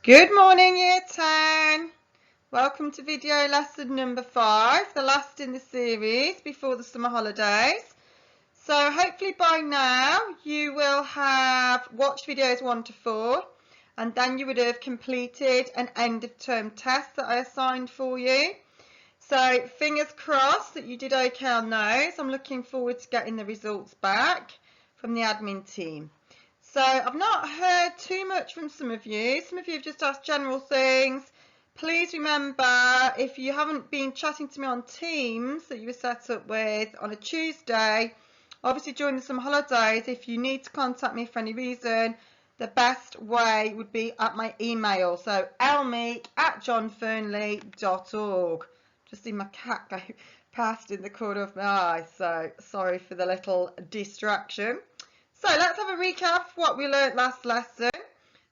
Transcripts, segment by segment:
Good morning, Year 10. Welcome to video lesson number 5, the last in the series before the summer holidays. So hopefully by now you will have watched videos 1 to 4 and then you would have completed an end of term test that I assigned for you. So fingers crossed that you did okay on those. I'm looking forward to getting the results back from the admin team. So I've not heard too much from some of you. Some of you have just asked general things. Please remember, if you haven't been chatting to me on Teams that you were set up with on a Tuesday, obviously during the summer holidays, if you need to contact me for any reason, the best way would be at my email. So lmeek@johnfernley.org. Just see my cat go past in the corner of my eye, so sorry for the little distraction. So let's have a recap of what we learnt last lesson.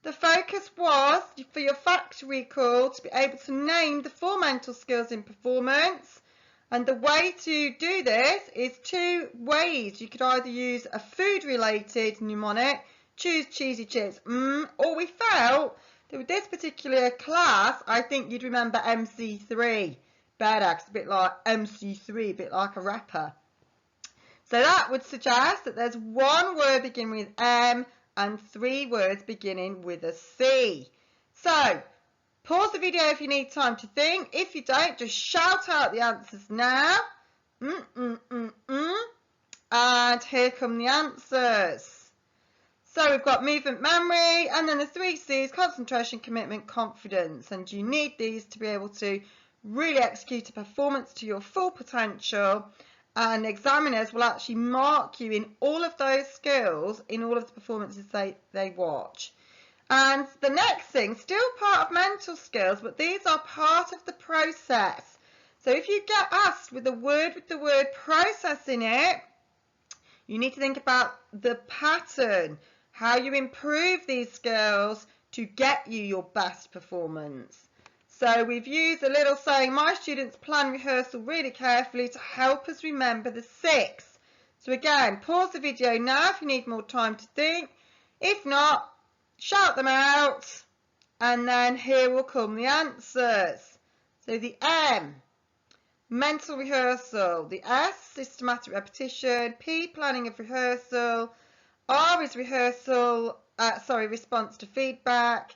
The focus was for your fact recall to be able to name the 4 mental skills in performance. And the way to do this is 2 ways. You could either use a food-related mnemonic, choose cheesy chips, or we felt that with this particular class, I think you'd remember MC3 better, 'cause it's a bit like MC3, a bit like a rapper. So that would suggest that there's 1 word beginning with M and 3 words beginning with a C. So pause the video if you need time to think. If you don't, just shout out the answers now. And here come the answers. So we've got movement, memory, and then the 3 C's, concentration, commitment, confidence. And you need these to be able to really execute a performance to your full potential. And examiners will actually mark you in all of those skills in all of the performances they watch. And the next thing, still part of mental skills, but these are part of the process. So if you get asked with the word process in it, you need to think about the pattern, how you improve these skills to get you your best performance. So we've used a little saying, my students plan rehearsal really carefully to help us remember the 6. So again, pause the video now if you need more time to think. If not, shout them out, and then here will come the answers. So the M, mental rehearsal. The S, systematic repetition. P, planning of rehearsal. R is response to feedback.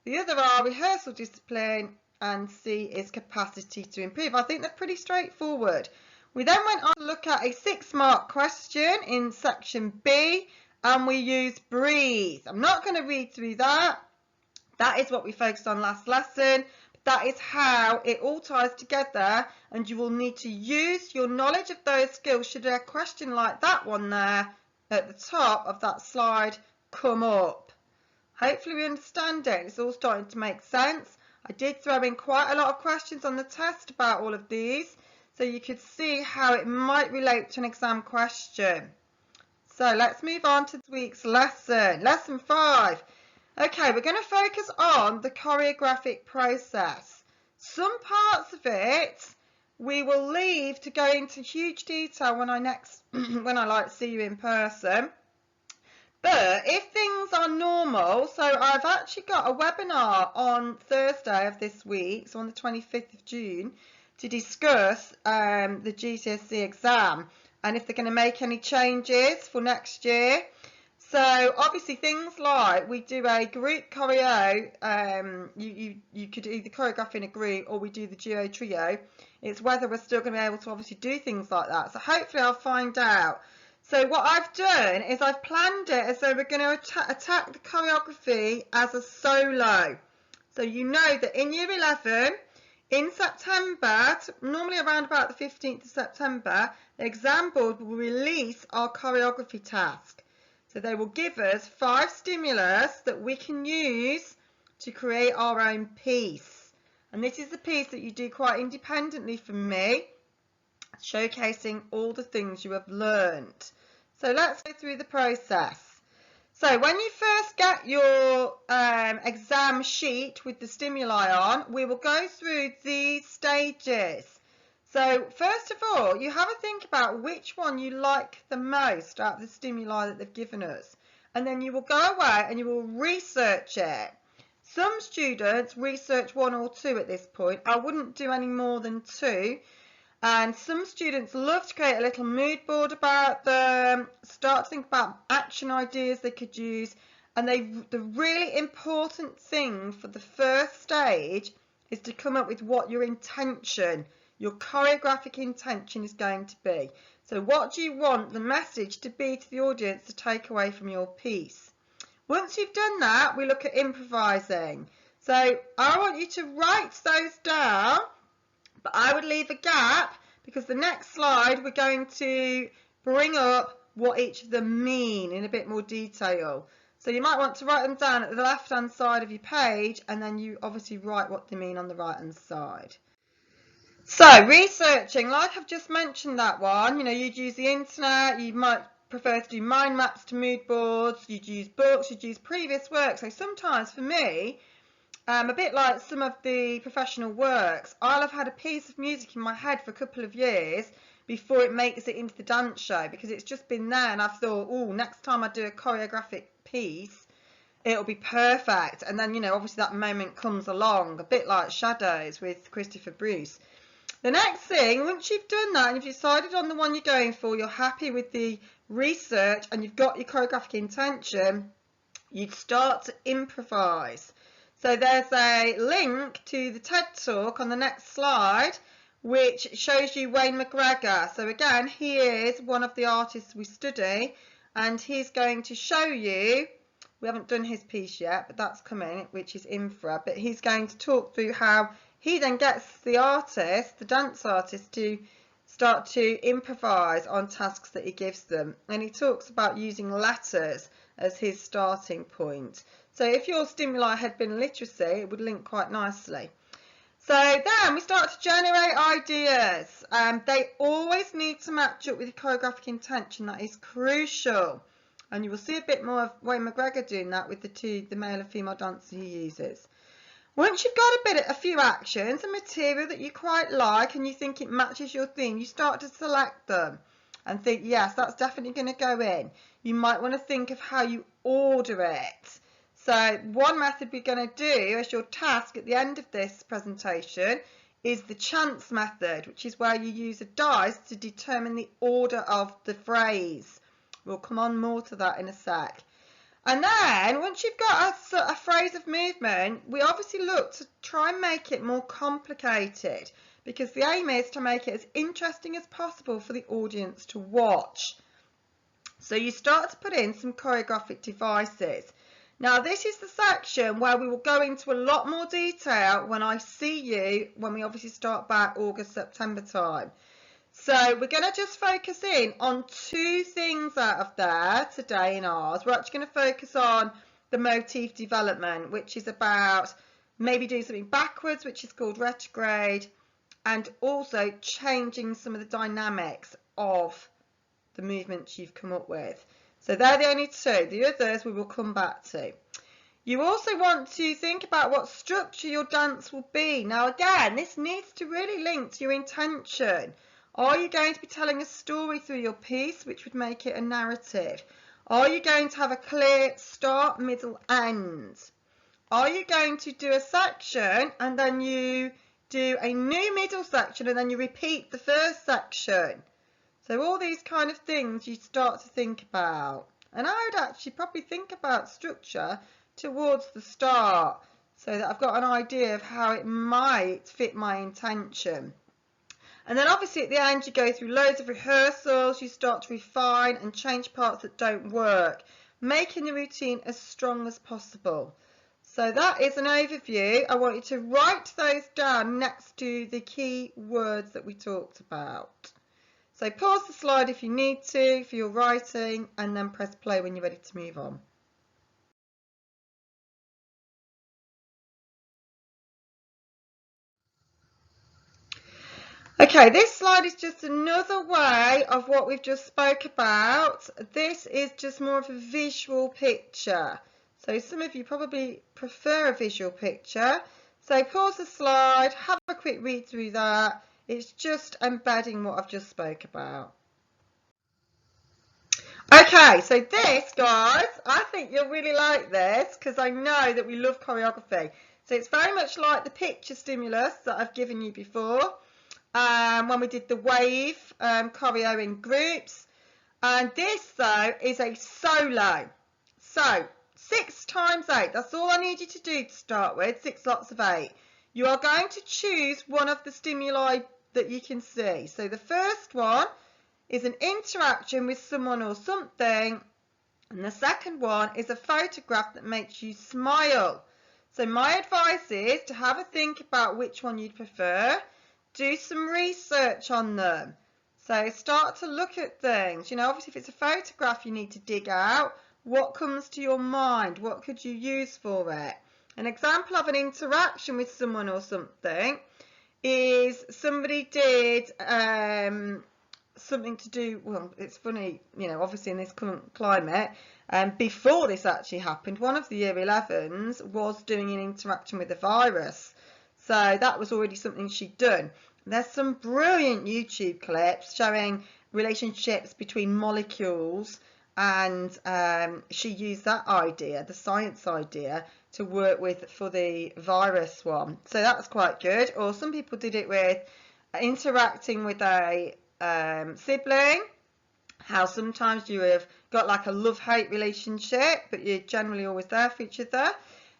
The other R, rehearsal discipline. And C is capacity to improve. I think they're pretty straightforward. We then went on to look at a 6-mark question in section B, and we used breathe. I'm not going to read through that. That is what we focused on last lesson. But that is how it all ties together, and you will need to use your knowledge of those skills should a question like that one there at the top of that slide come up. Hopefully we understand it. It's all starting to make sense. I did throw in quite a lot of questions on the test about all of these, so you could see how it might relate to an exam question. So let's move on to this week's lesson. Lesson 5. Okay, we're going to focus on the choreographic process. Some parts of it we will leave to go into huge detail when I see you in person. But if things are normal, so I've actually got a webinar on Thursday of this week, so on the 25th of June, to discuss the GCSE exam and if they're going to make any changes for next year. So obviously things like we do a group choreo, you could either choreograph in a group or we do the duo trio. It's whether we're still going to be able to obviously do things like that. So hopefully I'll find out. So what I've done is I've planned it as though we're going to attack the choreography as a solo. So you know that in year 11, in September, normally around about the 15th of September, the exam board will release our choreography task. So they will give us 5 stimulus that we can use to create our own piece. And this is the piece that you do quite independently from me, showcasing all the things you have learned. So let's go through the process. So when you first get your exam sheet with the stimuli on, we will go through these stages. So first of all, you have a think about which one you like the most out of the stimuli that they've given us. And then you will go away and you will research it. Some students research 1 or 2 at this point. I wouldn't do any more than 2. And some students love to create a little mood board about them, start to think about action ideas they could use. And the really important thing for the first stage is to come up with what your intention, your choreographic intention is going to be. So what do you want the message to be to the audience to take away from your piece? Once you've done that, we look at improvising. So I want you to write those down, but I would leave a gap because the next slide we're going to bring up what each of them mean in a bit more detail. So you might want to write them down at the left-hand side of your page, and then you obviously write what they mean on the right-hand side. So researching, like I've just mentioned that one, you'd use the internet, you might prefer to do mind maps to mood boards, you'd use books, you'd use previous work. So sometimes for me, a bit like some of the professional works, I'll have had a piece of music in my head for a couple of years before it makes it into the dance show, because it's just been there and I've thought, oh, next time I do a choreographic piece, it'll be perfect. And then, obviously that moment comes along, a bit like Shadows with Christopher Bruce. The next thing, once you've done that and you've decided on the one you're going for, you're happy with the research and you've got your choreographic intention, you'd start to improvise. So there's a link to the TED Talk on the next slide, which shows you Wayne McGregor. So again, he is one of the artists we study, and he's going to show you, we haven't done his piece yet, but that's coming, which is Infra, but he's going to talk through how he then gets the artist, the dance artist, to start to improvise on tasks that he gives them. And he talks about using letters as his starting point. So if your stimuli had been literacy, it would link quite nicely. So then we start to generate ideas. They always need to match up with the choreographic intention. That is crucial. And you will see a bit more of Wayne McGregor doing that with the male and female dancers he uses. Once you've got a few actions and material that you quite like and you think it matches your theme, you start to select them and think, yes, that's definitely going to go in. You might want to think of how you order it. So one method we're going to do as your task at the end of this presentation is the chance method, which is where you use a dice to determine the order of the phrase. We'll come on more to that in a sec. And then once you've got a phrase of movement, we obviously look to try and make it more complicated, because the aim is to make it as interesting as possible for the audience to watch. So you start to put in some choreographic devices. Now this is the section where we will go into a lot more detail when I see you, when we obviously start back August, September time. So we're going to just focus in on 2 things out of there today in ours. We're actually going to focus on the motif development, which is about maybe doing something backwards, which is called retrograde, and also changing some of the dynamics of the movements you've come up with. So they're the only 2. The others we will come back to. You also want to think about what structure your dance will be. Now again, this needs to really link to your intention. Are you going to be telling a story through your piece, which would make it a narrative? Are you going to have a clear start, middle, end? Are you going to do a section and then you do a new middle section and then you repeat the first section? So all these kind of things you start to think about. And I would actually probably think about structure towards the start so that I've got an idea of how it might fit my intention. And then obviously at the end you go through loads of rehearsals, you start to refine and change parts that don't work, making the routine as strong as possible. So that is an overview. I want you to write those down next to the key words that we talked about. So pause the slide if you need to for your writing, and then press play when you're ready to move on. Okay, this slide is just another way of what we've just spoke about. This is just more of a visual picture. So some of you probably prefer a visual picture. So pause the slide, have a quick read through that. It's just embedding what I've just spoke about. Okay, so this, guys, I think you'll really like this because I know that we love choreography. So it's very much like the picture stimulus that I've given you before when we did the wave choreo in groups. And this, though, is a solo. So 6 times 8, that's all I need you to do to start with, 6 lots of 8. You are going to choose one of the stimuli that you can see. So the first one is an interaction with someone or something, and the second one is a photograph that makes you smile. So my advice is to have a think about which one you'd prefer, do some research on them. So start to look at things. You know, obviously if it's a photograph you need to dig out, what comes to your mind, what could you use for it? An example of an interaction with someone or something is somebody did something to do, well, it's funny, you know, obviously in this current climate, before this actually happened, one of the year 11s was doing an interaction with the virus. So that was already something she'd done. There's some brilliant YouTube clips showing relationships between molecules, and she used that idea, the science idea, to work with for the virus one. So that was quite good. Or some people did it with interacting with a sibling, how sometimes you have got like a love-hate relationship, but you're generally always there for each other.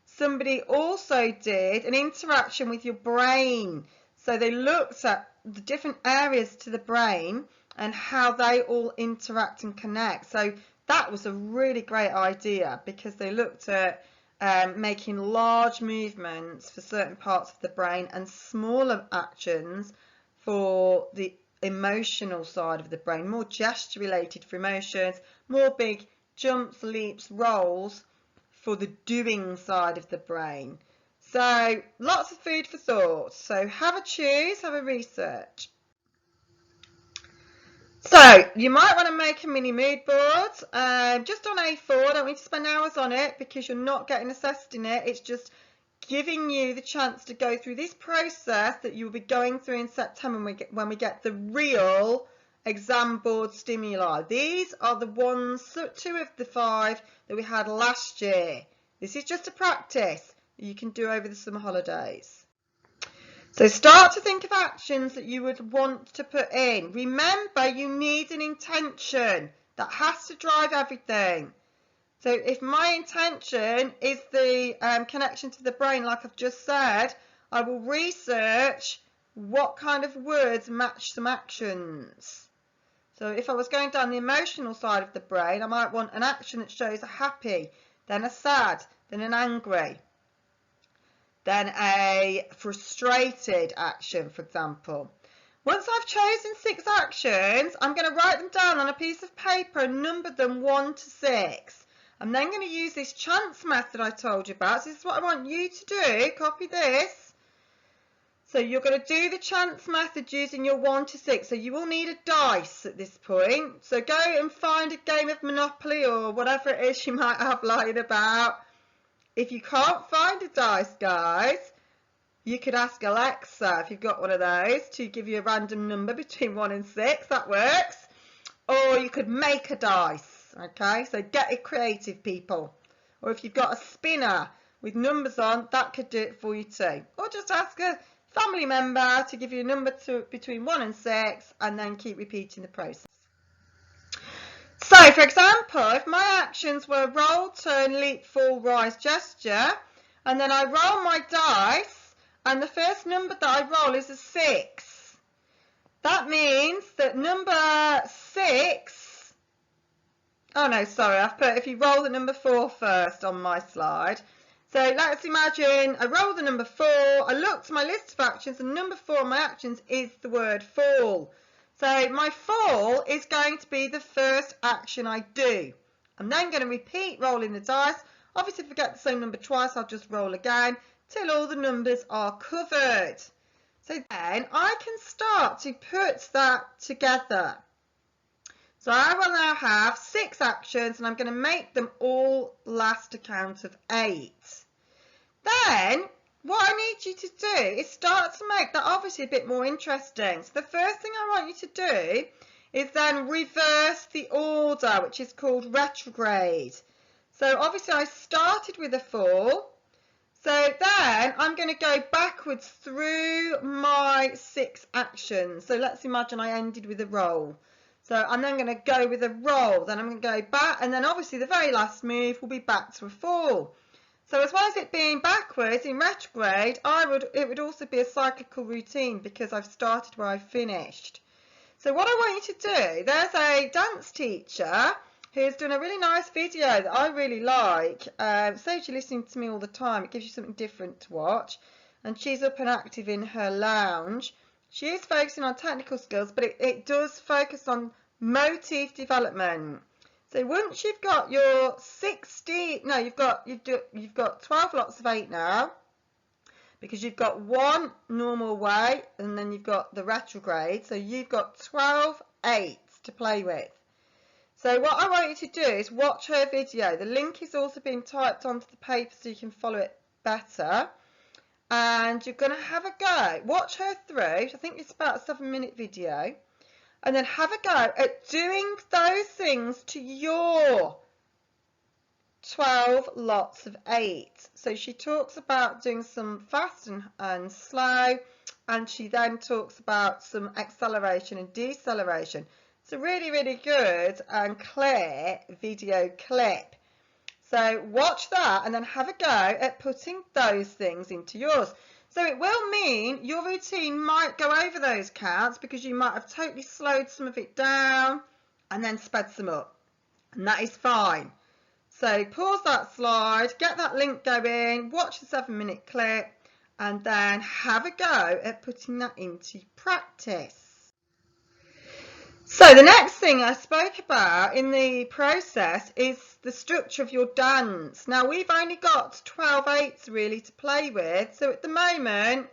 Somebody also did an interaction with your brain. So they looked at the different areas to the brain and how they all interact and connect. So that was a really great idea because they looked at making large movements for certain parts of the brain and smaller actions for the emotional side of the brain, more gesture related for emotions, more big jumps, leaps, rolls for the doing side of the brain. So lots of food for thought. So have a choose, have a research. So you might want to make a mini mood board just on A4. Don't need to spend hours on it because you're not getting assessed in it. It's just giving you the chance to go through this process that you will be going through in September when we get the real exam board stimuli. These are the ones, 2 of the 5 that we had last year. This is just a practice that you can do over the summer holidays. So start to think of actions that you would want to put in. Remember, you need an intention. That has to drive everything. So if my intention is the connection to the brain, like I've just said, I will research what kind of words match some actions. So if I was going down the emotional side of the brain, I might want an action that shows a happy, then a sad, then an angry, then a frustrated action, for example. Once I've chosen 6 actions, I'm going to write them down on a piece of paper and number them 1 to 6. I'm then going to use this chance method I told you about. So this is what I want you to do. Copy this. So you're going to do the chance method using your 1 to 6. So you will need a dice at this point. So go and find a game of Monopoly or whatever it is you might have lying about. If you can't find a dice, guys, you could ask Alexa, if you've got one of those, to give you a random number between 1 and 6. That works. Or you could make a dice. Okay, so get it creative, people. Or if you've got a spinner with numbers on, that could do it for you too. Or just ask a family member to give you a number between 1 and 6 and then keep repeating the process. So, for example, if my actions were roll, turn, leap, fall, rise, gesture, and then I roll my dice, and the first number that I roll is a 6. That means that number 6, oh no, sorry, I've put if you roll the number 4 first on my slide. So let's imagine I roll the number 4, I look to my list of actions, and number 4 on my actions is the word fall. So my fall is going to be the first action I do. I'm then going to repeat rolling the dice. Obviously, if I get the same number twice, I'll just roll again till all the numbers are covered. So then I can start to put that together. So I will now have 6 actions and I'm going to make them all last a count of 8. Then what I need you to do is start to make that obviously a bit more interesting. So the first thing I want you to do is then reverse the order, which is called retrograde. So obviously I started with a fall. So then I'm going to go backwards through my 6 actions. So let's imagine I ended with a roll. So I'm then going to go with a roll, then I'm going to go back, and then obviously the very last move will be back to a fall. So as well as it being backwards in retrograde, it would also be a cyclical routine because I've started where I finished. So what I want you to do, there's a dance teacher who's done a really nice video that I really like. Saves you listening to me all the time. It gives you something different to watch. And she's up and active in her lounge. She is focusing on technical skills, but it does focus on motif development. So once you've got your you've got 12 lots of 8 now, because you've got one normal way and then you've got the retrograde. So you've got 12 8s to play with. So what I want you to do is watch her video. The link is also being typed onto the paper so you can follow it better. And you're going to have a go. Watch her through. I think it's about a 7-minute video. And then have a go at doing those things to your 12 lots of 8. So she talks about doing some fast and slow. And she then talks about some acceleration and deceleration. It's a really, really good and clear video clip. So watch that and then have a go at putting those things into yours. So it will mean your routine might go over those counts because you might have totally slowed some of it down and then sped some up. And that is fine. So pause that slide, get that link going, watch the 7-minute clip, and then have a go at putting that into practice. So the next thing I spoke about in the process is the structure of your dance. Now we've only got 12 8s really to play with, so at the moment,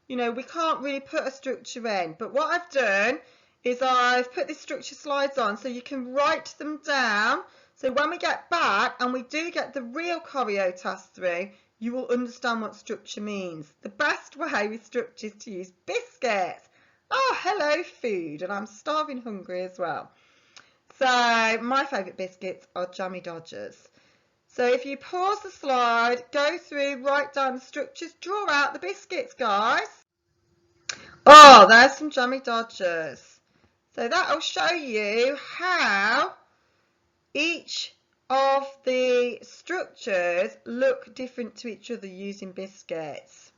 you know, we can't really put a structure in. But what I've done is I've put the structure slides on so you can write them down. So when we get back and we do get the real choreo task through, you will understand what structure means. The best way with structure is to use biscuits. Oh, hello food, and I'm starving hungry as well. So my favourite biscuits are Jammy Dodgers. So if you pause the slide, go through, write down the structures, draw out the biscuits, guys. Oh, there's some Jammy Dodgers. So that'll show you how each of the structures look different to each other using biscuits.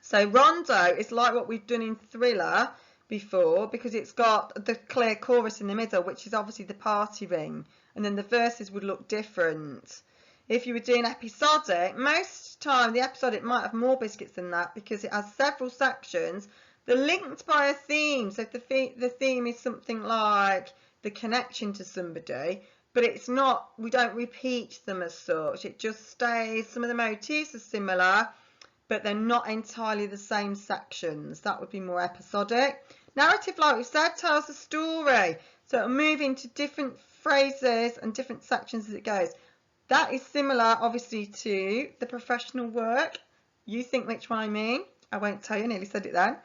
So rondo is like what we've done in Thriller before because it's got the clear chorus in the middle, which is obviously the party ring, and then the verses would look different. If you were doing episodic, most time the episodic might have more biscuits than that because it has several sections. They're linked by a theme, so if the theme is something like the connection to somebody, but it's not, we don't repeat them as such, it just stays, some of the motifs are similar, but they're not entirely the same sections. That would be more episodic. Narrative, like we said, tells a story. So it'll move into different phrases and different sections as it goes. That is similar, obviously, to the professional work. You think which one I mean. I won't tell you, I nearly said it then.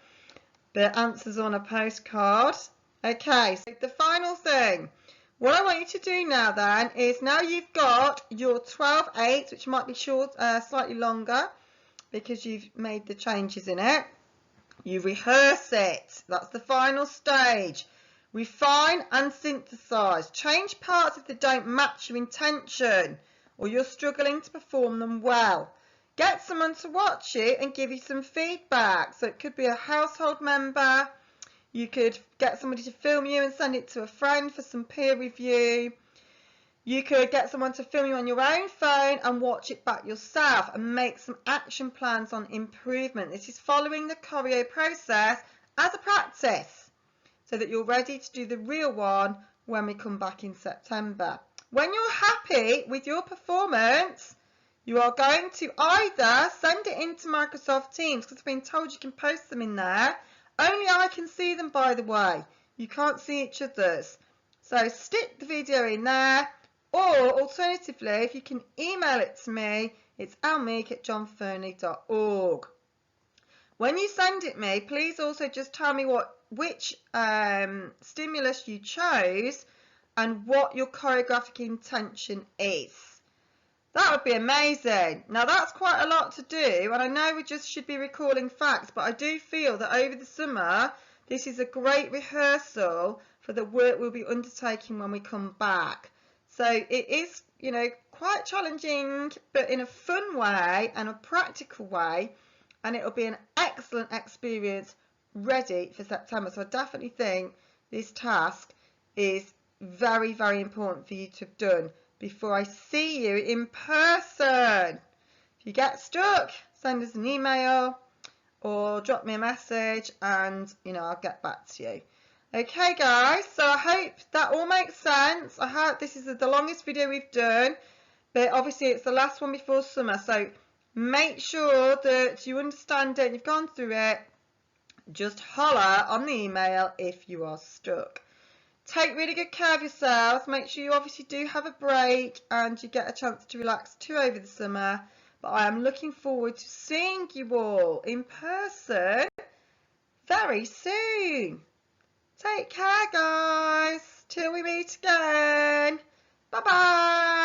But answers on a postcard. Okay, so the final thing. What I want you to do now then is now you've got your 12 8s, which might be short, slightly longer, because you've made the changes in it. You rehearse it. That's the final stage. Refine and synthesize. Change parts if they don't match your intention or you're struggling to perform them well. Get someone to watch it and give you some feedback. So it could be a household member. You could get somebody to film you and send it to a friend for some peer review. You could get someone to film you on your own phone and watch it back yourself and make some action plans on improvement. This is following the choreo process as a practice so that you're ready to do the real one when we come back in September. When you're happy with your performance, you are going to either send it into Microsoft Teams, because I've been told you can post them in there. Only I can see them, by the way. You can't see each other's. So stick the video in there. Or alternatively, if you can email it to me, it's almeek@johnfernley.org. When you send it me, please also just tell me which stimulus you chose and what your choreographic intention is. That would be amazing. Now that's quite a lot to do, and I know we just should be recalling facts, but I do feel that over the summer this is a great rehearsal for the work we'll be undertaking when we come back. So it is, you know, quite challenging, but in a fun way and a practical way, and it'll be an excellent experience ready for September. So I definitely think this task is very, very important for you to have done before I see you in person. If you get stuck, send us an email or drop me a message and, you know, I'll get back to you. Okay guys, so I hope that all makes sense. I hope this is the longest video we've done, but obviously it's the last one before summer, so make sure that you understand it and you've gone through it. Just holler on the email if you are stuck. Take really good care of yourselves. Make sure you obviously do have a break and you get a chance to relax too over the summer. But I am looking forward to seeing you all in person very soon. Take care, guys. Till we meet again. Bye-bye.